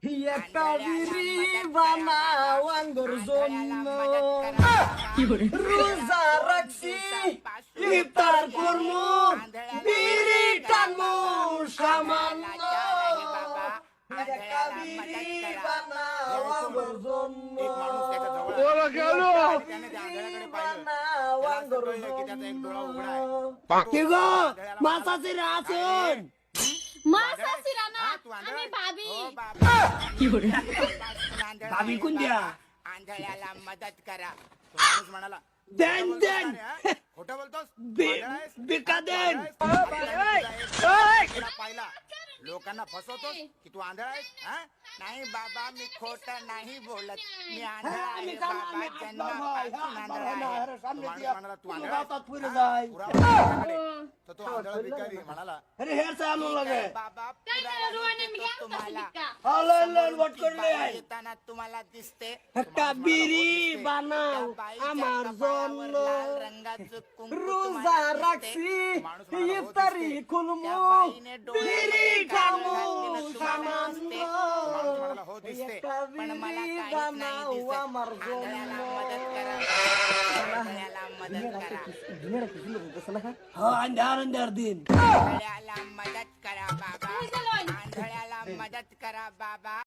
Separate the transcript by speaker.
Speaker 1: एका विरी बाना वांगर जोन्न रुजा रक्षी इफ्तार करणं बिरी टाणं सामान एका विरी बाना वांगर जोन्न वांगर जोन्न मासाचे रासन
Speaker 2: मासाची राना आम्ही भाभी
Speaker 1: भाभी कोण द्या
Speaker 3: आंधळ्याला मदत करा. तो माणूस म्हणाला
Speaker 1: देन देन
Speaker 3: खोटं बोलतोस
Speaker 1: बिका देन
Speaker 3: पाहिला लोकांना फसवतोस की तू आंधळा आहेस. नाही बाबा मी खोट नाही बोलत. मी आंधळा आहे बाबा जन्मापासून आंधळा आहे. तो माणूस म्हणाला तू आंधळा आहेस? तर तो आंधळा भिकारी म्हणाला
Speaker 1: अरे हेर चालू लगे
Speaker 3: बाबा
Speaker 2: काय
Speaker 3: पुरावा
Speaker 2: रुवाने
Speaker 3: देतो
Speaker 2: मी घ्या
Speaker 3: तुम्हाला.
Speaker 1: हलन वट
Speaker 3: ती
Speaker 1: करले
Speaker 3: बाई
Speaker 1: आहे
Speaker 3: येताना तुम्हाला दिसते.
Speaker 1: हक्का बिरी बानाव आमार जोन रुजा राक्षी इफ्तारी खुलमो बिरी ठामो सामान
Speaker 3: हो दिसते
Speaker 1: एका
Speaker 3: पण मला
Speaker 1: विरी
Speaker 3: काहीच नाही
Speaker 1: बानाव
Speaker 3: दिसत.
Speaker 1: आमार जोन
Speaker 3: आंधळ्याला मदत करा. आंधळ्याला मदत करा.
Speaker 1: हा अंधार अंधार दिन
Speaker 3: आंधळ्याला मदत करा बाबा. आंधळ्याला मदत करा बाबा.